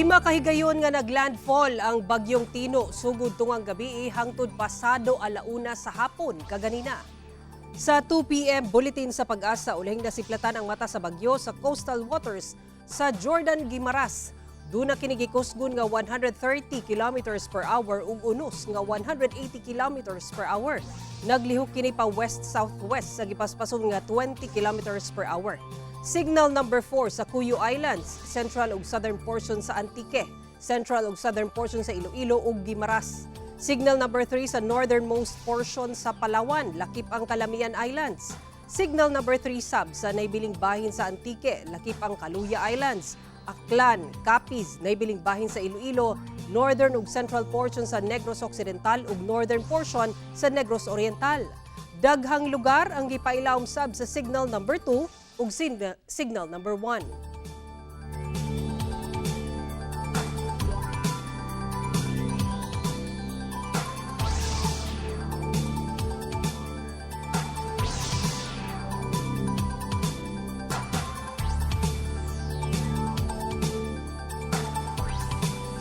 5 kahigayon nga naglandfall ang bagyong Tino sugod tungang gabi hangtod pasado alauna sa hapon kaganina. Sa 2 p.m. bulletin sa Pag-asa ulihing nasiplatan ang mata sa bagyo sa coastal waters sa Jordan Guimaras. Duna kini gikusgon nga 130 kilometers per hour ug unos nga 180 kilometers per hour. Naglihok kini pa west-southwest sa gipaspason nga 20 kilometers per hour. Signal number 4 sa Cuyo Islands, central ug southern portion sa Antique, central ug southern portion sa Iloilo ug Guimaras. Signal number 3 sa northernmost portion sa Palawan, lakip ang Calamian Islands. Signal number 3 sub sa naibiling bahin sa Antique, lakip ang Caluya Islands. Aklan, Capiz, naibiling bahin sa Iloilo, northern ug central portion sa Negros Occidental ug northern portion sa Negros Oriental. Daghang lugar ang gipailawom sab sa signal number 2 ug signal number 1.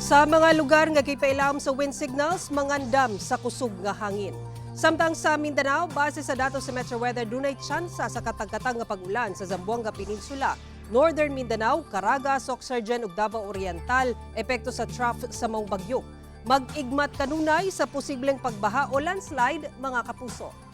Sa mga lugar nga gipailawom sa wind signals, mangandam sa kusog nga hangin. Samtang sa Mindanao, base sa datos sa Metro Weather, dunay tsansa sa katag-katag nga pag-ulan sa Zamboanga Peninsula, Northern Mindanao, Caraga, Sorsogon ug Davao Oriental, epekto sa trough sa maong bagyo. Mag-igmat kanunay sa posibleng pagbaha o landslide, mga kapuso.